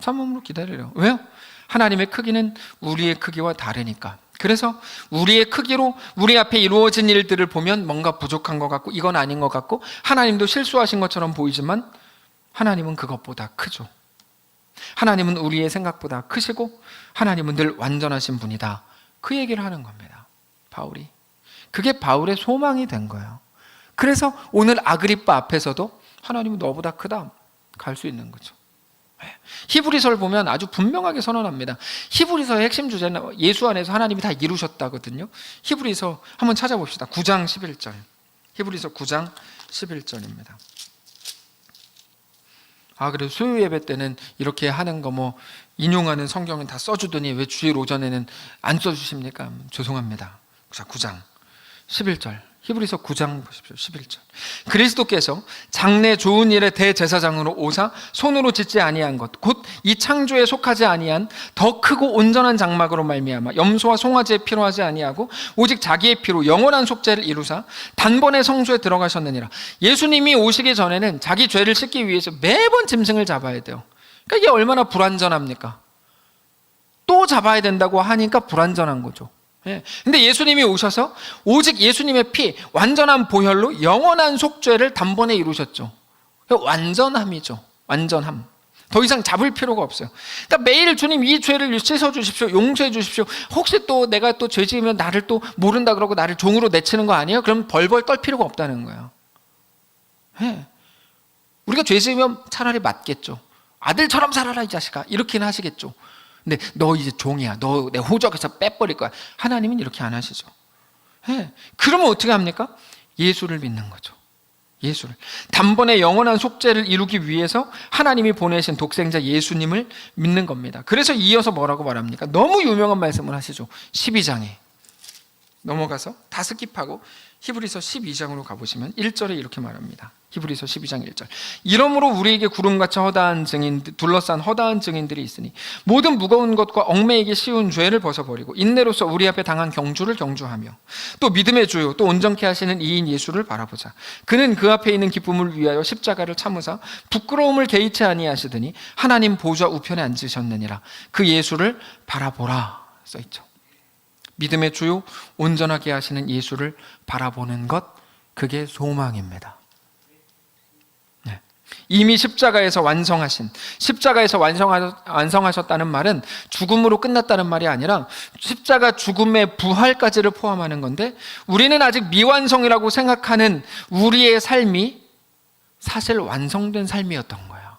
참음으로 기다리래요. 왜요? 하나님의 크기는 우리의 크기와 다르니까. 그래서 우리의 크기로 우리 앞에 이루어진 일들을 보면 뭔가 부족한 것 같고 이건 아닌 것 같고 하나님도 실수하신 것처럼 보이지만 하나님은 그것보다 크죠. 하나님은 우리의 생각보다 크시고 하나님은 늘 완전하신 분이다. 그 얘기를 하는 겁니다. 바울이. 그게 바울의 소망이 된 거예요. 그래서 오늘 아그리빠 앞에서도 하나님은 너보다 크다 갈 수 있는 거죠. 히브리서를 보면 아주 분명하게 선언합니다. 히브리서의 핵심 주제는 예수 안에서 하나님이 다 이루셨다거든요. 히브리서 한번 찾아봅시다. 9장 11절. 히브리서 9장 11절입니다. 그래도 수요 예배 때는 이렇게 하는 거 뭐 인용하는 성경은 다 써주더니 왜 주일 오전에는 안 써주십니까? 죄송합니다. 자, 9장 11절. 히브리서 9장 보십시오. 11절. 그리스도께서 장래 좋은 일의 대제사장으로 오사 손으로 짓지 아니한 것 곧 이 창조에 속하지 아니한 더 크고 온전한 장막으로 말미암아 염소와 송아지에 피로 하지 아니하고 오직 자기의 피로 영원한 속죄를 이루사 단번에 성소에 들어가셨느니라. 예수님이 오시기 전에는 자기 죄를 씻기 위해서 매번 짐승을 잡아야 돼요. 그러니까 이게 얼마나 불완전합니까? 또 잡아야 된다고 하니까 불완전한 거죠. 근데 예수님이 오셔서 오직 예수님의 피, 완전한 보혈로 영원한 속죄를 단번에 이루셨죠. 완전함이죠. 완전함. 더 이상 잡을 필요가 없어요. 그러니까 매일 주님 이 죄를 씻어주십시오. 용서해 주십시오. 혹시 또 내가 또 죄 지으면 나를 또 모른다 그러고 나를 종으로 내치는 거 아니에요? 그럼 벌벌 떨 필요가 없다는 거예요. 우리가 죄 지으면 차라리 맞겠죠. 아들처럼 살아라 이 자식아. 이렇게는 하시겠죠. 근데 너 이제 종이야. 너 내 호적에서 빼버릴 거야. 하나님은 이렇게 안 하시죠. 그러면 어떻게 합니까? 예수를 믿는 거죠. 예수를. 단번에 영원한 속죄를 이루기 위해서 하나님이 보내신 독생자 예수님을 믿는 겁니다. 그래서 이어서 뭐라고 말합니까? 너무 유명한 말씀을 하시죠. 12장에. 넘어가서 다 스킵하고 히브리서 12장으로 가보시면 1절에 이렇게 말합니다. 히브리서 12장 1절. 이러므로 우리에게 구름같이 둘러싼 허다한 증인들이 있으니 모든 무거운 것과 얽매이기 쉬운 죄를 벗어버리고 인내로서 우리 앞에 당한 경주를 경주하며 또 믿음의 주요 또 온전케 하시는 이인 예수를 바라보자. 그는 그 앞에 있는 기쁨을 위하여 십자가를 참으사 부끄러움을 개의치 아니하시더니 하나님 보좌 우편에 앉으셨느니라. 그 예수를 바라보라 써있죠. 믿음의 주요 온전하게 하시는 예수를 바라보는 것, 그게 소망입니다. 이미 십자가에서 완성하셨다는 말은 죽음으로 끝났다는 말이 아니라 십자가 죽음의 부활까지를 포함하는 건데 우리는 아직 미완성이라고 생각하는 우리의 삶이 사실 완성된 삶이었던 거예요.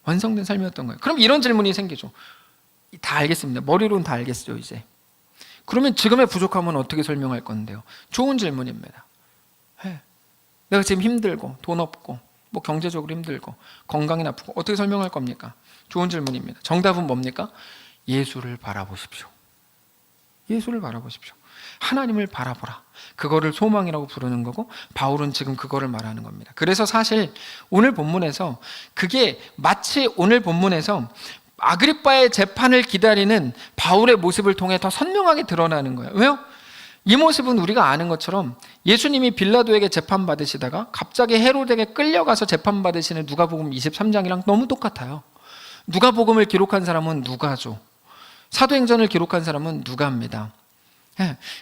완성된 삶이었던 거예요. 그럼 이런 질문이 생기죠. 다 알겠습니다. 머리로는 다 알겠어요, 이제. 그러면 지금의 부족함은 어떻게 설명할 건데요? 좋은 질문입니다. 내가 지금 힘들고 돈 없고 뭐 경제적으로 힘들고 건강이 나쁘고 어떻게 설명할 겁니까? 좋은 질문입니다. 정답은 뭡니까? 예수를 바라보십시오. 예수를 바라보십시오. 하나님을 바라보라. 그거를 소망이라고 부르는 거고 바울은 지금 그거를 말하는 겁니다. 그래서 사실 오늘 본문에서 그게 마치 오늘 본문에서 아그리빠의 재판을 기다리는 바울의 모습을 통해 더 선명하게 드러나는 거예요. 왜요? 이 모습은 우리가 아는 것처럼 예수님이 빌라도에게 재판받으시다가 갑자기 헤롯에게 끌려가서 재판받으시는 누가복음 23장이랑 너무 똑같아요. 누가복음을 기록한 사람은 누가죠. 사도행전을 기록한 사람은 누가입니다.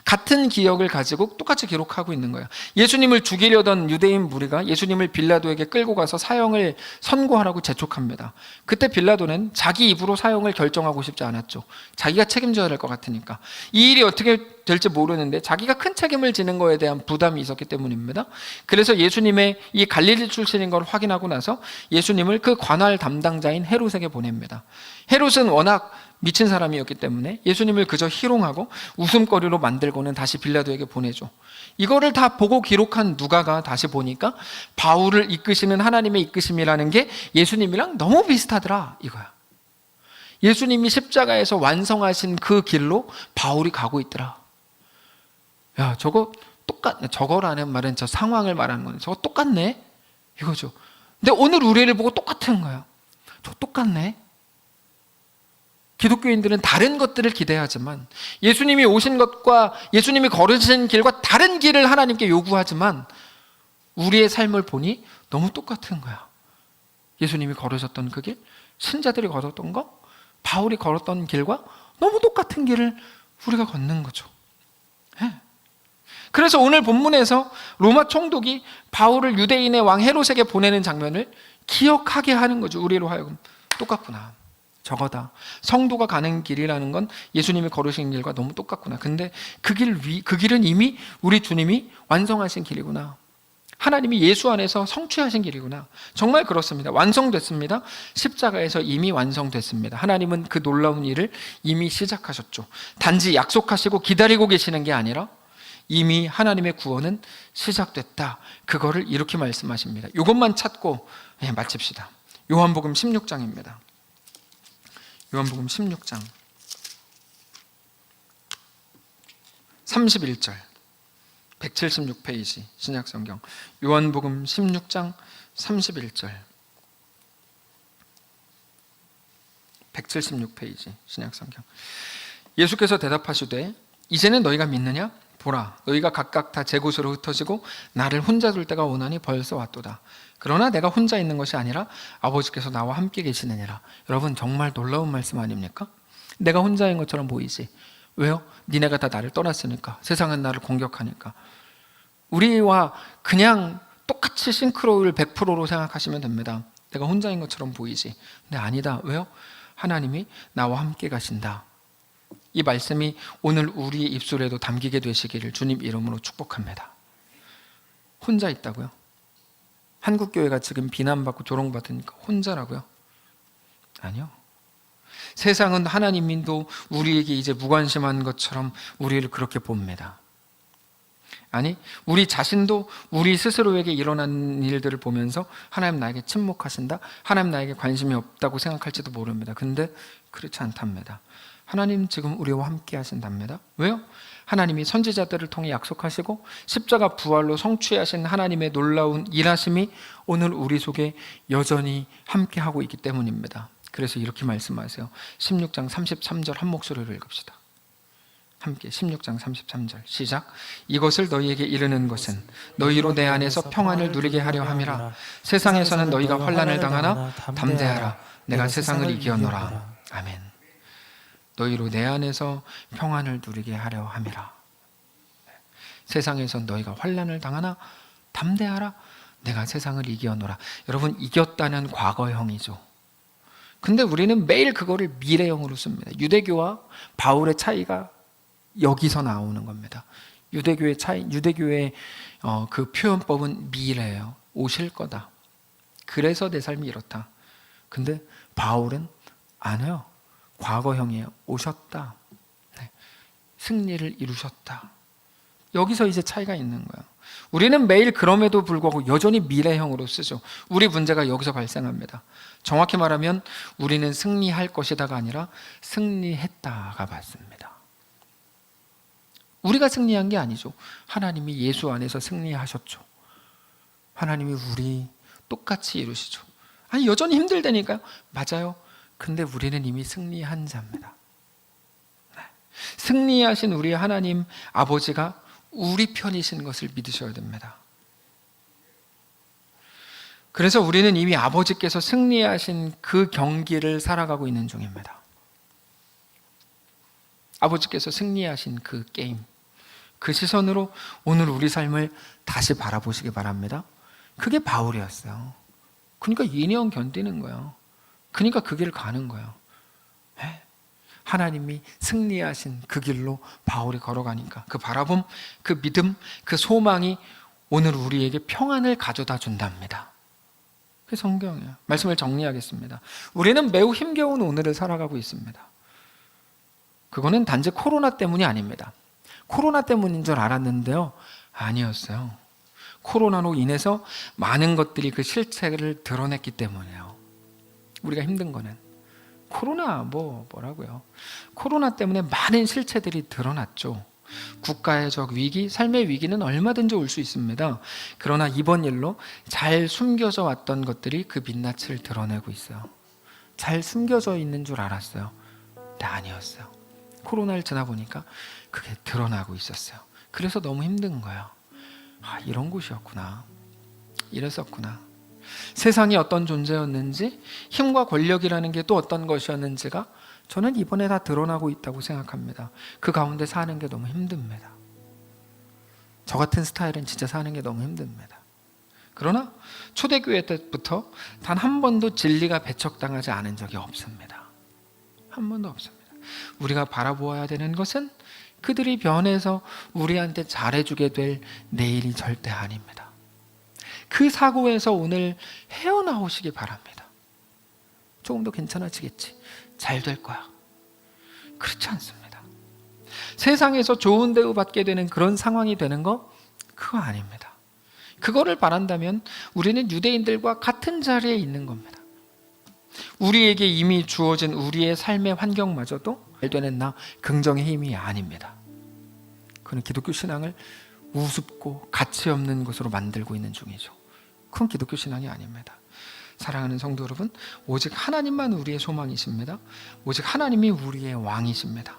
같은 기억을 가지고 똑같이 기록하고 있는 거예요. 예수님을 죽이려던 유대인 무리가 예수님을 빌라도에게 끌고 가서 사형을 선고하라고 재촉합니다. 그때 빌라도는 자기 입으로 사형을 결정하고 싶지 않았죠. 자기가 책임져야 될 것 같으니까. 이 일이 어떻게 될지 모르는데 자기가 큰 책임을 지는 거에 대한 부담이 있었기 때문입니다. 그래서 예수님의 이 갈릴리 출신인 걸 확인하고 나서 예수님을 그 관할 담당자인 헤롯에게 보냅니다. 헤롯은 워낙 미친 사람이었기 때문에 예수님을 그저 희롱하고 웃음거리로 만들고는 다시 빌라도에게 보내죠. 이거를 다 보고 기록한 누가가 다시 보니까 바울을 이끄시는 하나님의 이끄심이라는 게 예수님이랑 너무 비슷하더라 이거야. 예수님이 십자가에서 완성하신 그 길로 바울이 가고 있더라. 야, 저거라는 말은 저 상황을 말하는 건데 저거 똑같네 이거죠. 근데 오늘 우리를 보고 똑같은 거야. 저 똑같네. 기독교인들은 다른 것들을 기대하지만, 예수님이 오신 것과 예수님이 걸으신 길과 다른 길을 하나님께 요구하지만, 우리의 삶을 보니 너무 똑같은 거야. 예수님이 걸으셨던 그 길, 신자들이 걸었던 거, 바울이 걸었던 길과 너무 똑같은 길을 우리가 걷는 거죠. 그래서 오늘 본문에서 로마 총독이 바울을 유대인의 왕 헤롯에게 보내는 장면을 기억하게 하는 거죠. 우리로 하여금 똑같구나, 저거다. 성도가 가는 길이라는 건 예수님이 걸으신 길과 너무 똑같구나. 근데 그 길은 이미 우리 주님이 완성하신 길이구나. 하나님이 예수 안에서 성취하신 길이구나. 정말 그렇습니다. 완성됐습니다. 십자가에서 이미 완성됐습니다. 하나님은 그 놀라운 일을 이미 시작하셨죠. 단지 약속하시고 기다리고 계시는 게 아니라 이미 하나님의 구원은 시작됐다. 그거를 이렇게 말씀하십니다. 이것만 찾고 마칩시다. 요한복음 16장입니다. 요한복음 16장 31절, 176페이지 신약성경. 요한복음 16장 31절, 176페이지 신약성경. 예수께서 대답하시되 이제는 너희가 믿느냐? 보라, 너희가 각각 다 제 곳으로 흩어지고 나를 혼자 둘 때가 오나니 벌써 왔도다. 그러나 내가 혼자 있는 것이 아니라 아버지께서 나와 함께 계시느니라. 여러분, 정말 놀라운 말씀 아닙니까? 내가 혼자인 것처럼 보이지. 왜요? 니네가 다 나를 떠났으니까. 세상은 나를 공격하니까. 우리와 그냥 똑같이 싱크로율 100%로 생각하시면 됩니다. 내가 혼자인 것처럼 보이지. 근데 아니다. 왜요? 하나님이 나와 함께 가신다. 이 말씀이 오늘 우리의 입술에도 담기게 되시기를 주님 이름으로 축복합니다. 혼자 있다고요? 한국교회가 지금 비난받고 조롱받으니까 혼자라고요? 아니요. 세상은 하나님도 우리에게 이제 무관심한 것처럼 우리를 그렇게 봅니다. 아니, 우리 자신도 우리 스스로에게 일어난 일들을 보면서 하나님 나에게 침묵하신다, 하나님 나에게 관심이 없다고 생각할지도 모릅니다. 근데 그렇지 않답니다. 하나님 지금 우리와 함께 하신답니다. 왜요? 하나님이 선지자들을 통해 약속하시고 십자가 부활로 성취하신 하나님의 놀라운 일하심이 오늘 우리 속에 여전히 함께하고 있기 때문입니다. 그래서 이렇게 말씀하세요. 16장 33절 한 목소리로 읽읍시다. 함께 16장 33절 시작. 이것을 너희에게 이르는 것은 너희로 내 안에서 평안을 누리게 하려 함이라. 세상에서는 너희가 환난을 당하나 담대하라. 내가 세상을 이겨노라. 아멘. 너희로 내 안에서 평안을 누리게 하려 함이라. 세상에서 너희가 환난을 당하나 담대하라. 내가 세상을 이겨노라. 여러분, 이겼다는 과거형이죠. 근데 우리는 매일 그거를 미래형으로 씁니다. 유대교와 바울의 차이가 여기서 나오는 겁니다. 유대교의 차이, 유대교의 그 표현법은 미래예요. 오실 거다. 그래서 내 삶이 이렇다. 근데 바울은 안 해요. 과거형이에요. 오셨다. 네. 승리를 이루셨다. 여기서 이제 차이가 있는 거예요. 우리는 매일 그럼에도 불구하고 여전히 미래형으로 쓰죠. 우리 문제가 여기서 발생합니다. 정확히 말하면 우리는 승리할 것이다가 아니라 승리했다가 맞습니다. 우리가 승리한 게 아니죠. 하나님이 예수 안에서 승리하셨죠. 하나님이 우리 똑같이 이루시죠. 아니, 여전히 힘들다니까요. 맞아요. 근데 우리는 이미 승리한 자입니다. 승리하신 우리 하나님 아버지가 우리 편이신 것을 믿으셔야 됩니다. 그래서 우리는 이미 아버지께서 승리하신 그 경기를 살아가고 있는 중입니다. 아버지께서 승리하신 그 게임, 그 시선으로 오늘 우리 삶을 다시 바라보시기 바랍니다. 그게 바울이었어요. 그러니까 2년 견디는 거예요. 그러니까 그 길을 가는 거예요. 하나님이 승리하신 그 길로 바울이 걸어가니까 그 바라봄, 그 믿음, 그 소망이 오늘 우리에게 평안을 가져다 준답니다. 그게 성경이에요. 말씀을 정리하겠습니다. 우리는 매우 힘겨운 오늘을 살아가고 있습니다. 그거는 단지 코로나 때문이 아닙니다. 코로나 때문인 줄 알았는데요, 아니었어요. 코로나로 인해서 많은 것들이 그 실체를 드러냈기 때문이에요. 우리가 힘든 거는 코로나 뭐라고요? 코로나 때문에 많은 실체들이 드러났죠. 국가의적 위기, 삶의 위기는 얼마든지 올 수 있습니다. 그러나 이번 일로 잘 숨겨져 왔던 것들이 그 민낯을 드러내고 있어요. 잘 숨겨져 있는 줄 알았어요. 절대 아니었어요. 코로나를 지나보니까 그게 드러나고 있었어요. 그래서 너무 힘든 거예요. 이런 곳이었구나, 이랬었구나. 세상이 어떤 존재였는지, 힘과 권력이라는 게 또 어떤 것이었는지가 저는 이번에 다 드러나고 있다고 생각합니다. 그 가운데 사는 게 너무 힘듭니다. 저 같은 스타일은 진짜 사는 게 너무 힘듭니다. 그러나 초대교회 때부터 단 한 번도 진리가 배척당하지 않은 적이 없습니다. 한 번도 없습니다. 우리가 바라보아야 되는 것은 그들이 변해서 우리한테 잘해주게 될 내일이 절대 아닙니다. 그 사고에서 오늘 헤어나오시기 바랍니다. 조금 더 괜찮아지겠지, 잘 될 거야. 그렇지 않습니다. 세상에서 좋은 대우 받게 되는 그런 상황이 되는 거, 그거 아닙니다. 그거를 바란다면 우리는 유대인들과 같은 자리에 있는 겁니다. 우리에게 이미 주어진 우리의 삶의 환경마저도 말되는 나, 긍정의 힘이 아닙니다. 그는 기독교 신앙을 우습고 가치 없는 것으로 만들고 있는 중이죠. 그건 기독교 신앙이 아닙니다. 사랑하는 성도 여러분, 오직 하나님만 우리의 소망이십니다. 오직 하나님이 우리의 왕이십니다.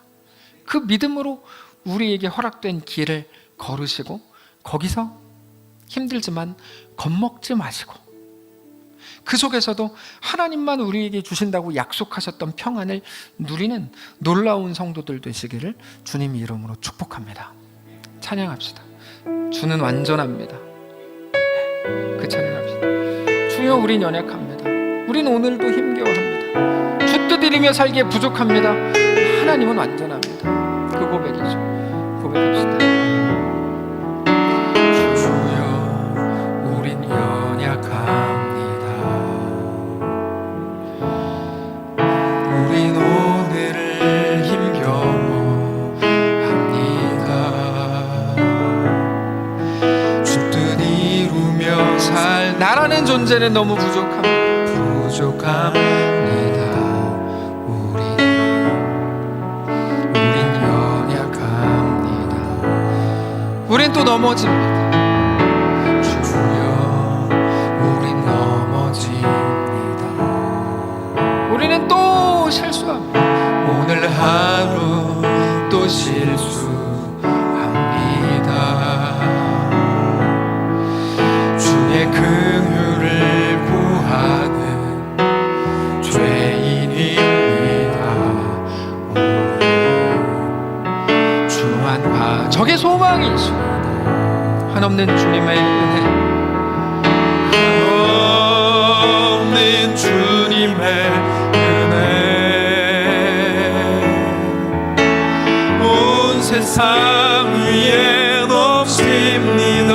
그 믿음으로 우리에게 허락된 길을 걸으시고, 거기서 힘들지만 겁먹지 마시고, 그 속에서도 하나님만 우리에게 주신다고 약속하셨던 평안을 누리는 놀라운 성도들 되시기를 주님 이름으로 축복합니다. 찬양합시다. 주는 완전합니다. 그 찬양합시다. 주여, 우린 연약합니다. 우린 오늘도 힘겨워합니다. 주 뜻 이루며 살기에 부족합니다. 하나님은 완전합니다. 그 고백이죠. 고백합시다. 주여, 우린 연약합니다. 우린 오늘을 힘겨워합니다. 주 뜻 이루며 살 나라는 존재는 너무 부족합니다. 우린 연약합니다. 우린 또 넘어집니다. 주여, 우린 넘어집니다. 우리는 또 실수합니다. 오늘 하루 또 실수합니다. 주의 긍휼을 구하는 죄인입니다. 주만 봐. 적의 소망이시오. 한없는 주님의 은혜, 한없는 주님의 은혜, 온 세상 위에 높습니다.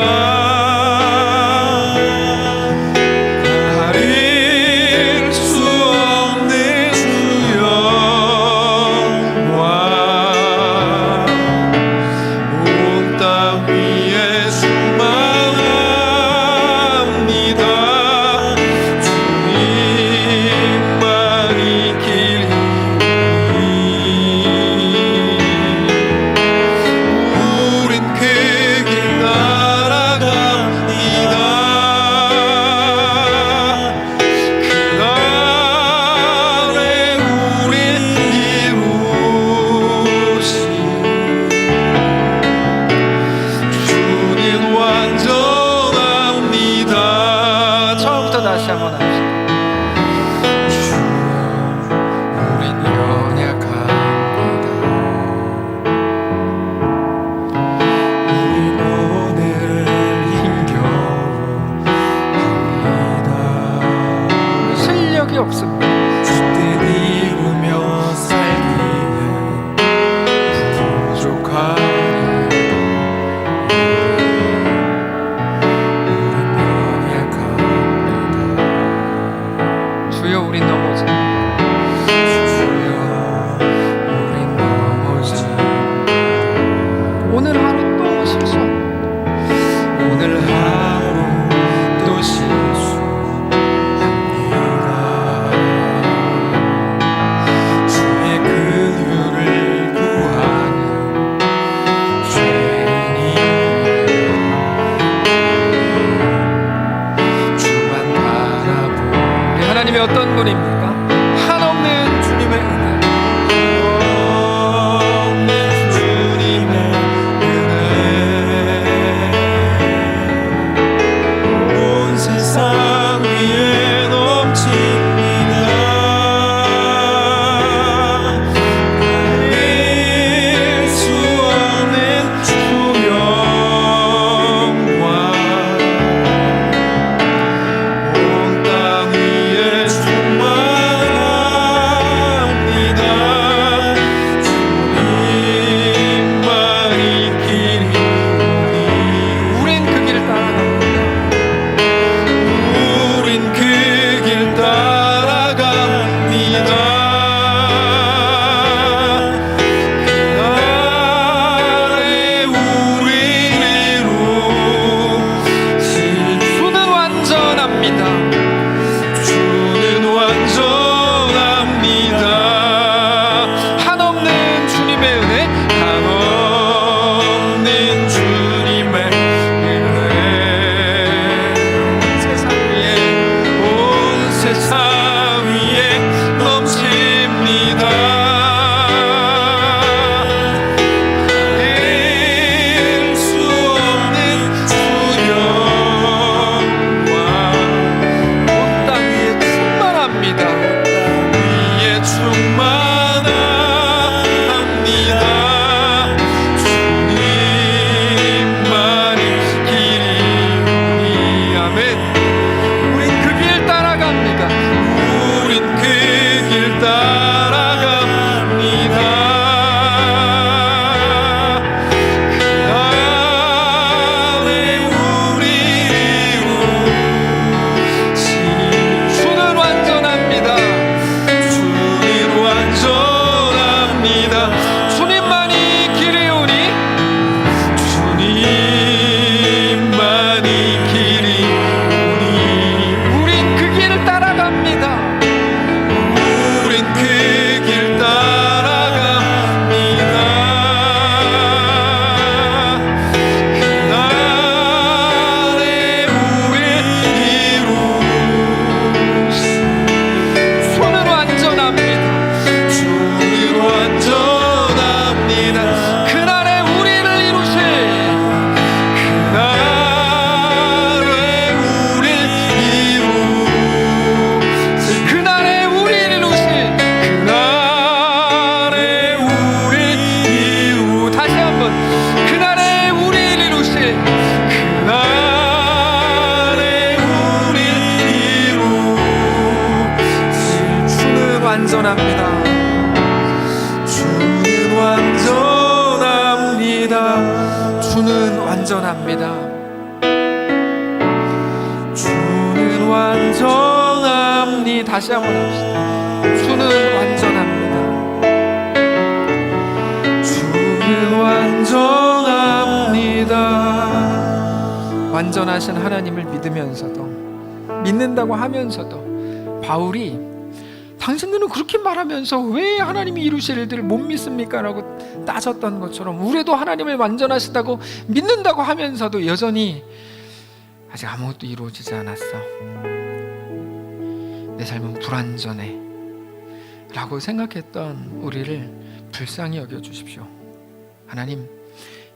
어떤 분입니까? 한없는 주님의 은혜, 완전합니다. 주는 완전합니다. 주는 완전합니다. 주는 완전합니다. 다시 한번 합시다. 주는 완전합니다. 주는 완전합니다. 완전하신 하나님을 믿으면서도, 믿는다고 하면서도 바울이 당신들은 그렇게 말하면서 왜 하나님이 이루실 일들을 못 믿습니까? 라고 따졌던 것처럼 우리도 하나님을 완전하시다고 믿는다고 하면서도 여전히 아직 아무것도 이루어지지 않았어. 내 삶은 불완전해 라고 생각했던 우리를 불쌍히 여겨주십시오. 하나님,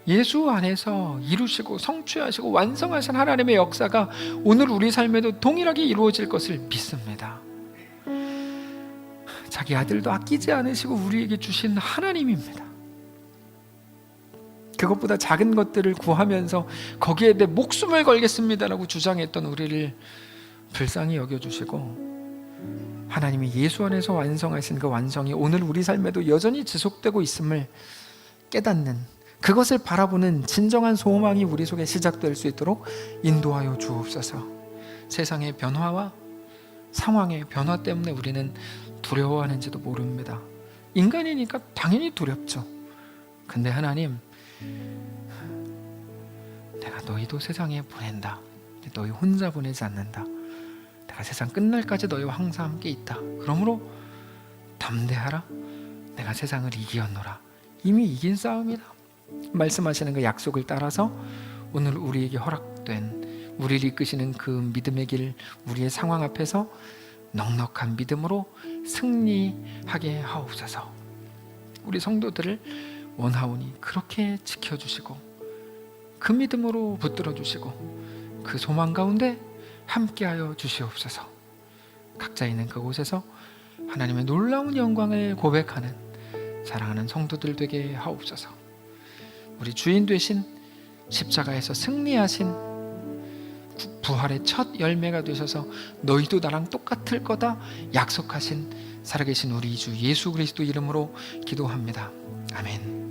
예수 안에서 이루시고 성취하시고 완성하신 하나님의 역사가 오늘 우리 삶에도 동일하게 이루어질 것을 믿습니다. 자기 아들도 아끼지 않으시고 우리에게 주신 하나님입니다. 그것보다 작은 것들을 구하면서 거기에 내 목숨을 걸겠습니다라고 주장했던 우리를 불쌍히 여겨주시고, 하나님이 예수 안에서 완성하신 그 완성이 오늘 우리 삶에도 여전히 지속되고 있음을 깨닫는, 그것을 바라보는 진정한 소망이 우리 속에 시작될 수 있도록 인도하여 주옵소서. 세상의 변화와 상황의 변화 때문에 우리는 두려워하는지도 모릅니다. 인간이니까 당연히 두렵죠. 근데 하나님, 내가 너희도 세상에 보낸다. 너희 혼자 보내지 않는다. 내가 세상 끝날까지 너희와 항상 함께 있다. 그러므로 담대하라. 내가 세상을 이기었노라. 이미 이긴 싸움이다. 말씀하시는 그 약속을 따라서 오늘 우리에게 허락된, 우리를 이끄시는 그 믿음의 길, 우리의 상황 앞에서 넉넉한 믿음으로 승리하게 하옵소서. 우리 성도들을 원하오니 그렇게 지켜주시고 그 믿음으로 붙들어 주시고 그 소망 가운데 함께하여 주시옵소서. 각자 있는 그곳에서 하나님의 놀라운 영광을 고백하는 사랑하는 성도들 되게 하옵소서. 우리 주인 되신 십자가에서 승리하신 부활의 첫 열매가 되셔서 너희도 나랑 똑같을 거다 약속하신 살아계신 우리 주 예수 그리스도 이름으로 기도합니다. 아멘.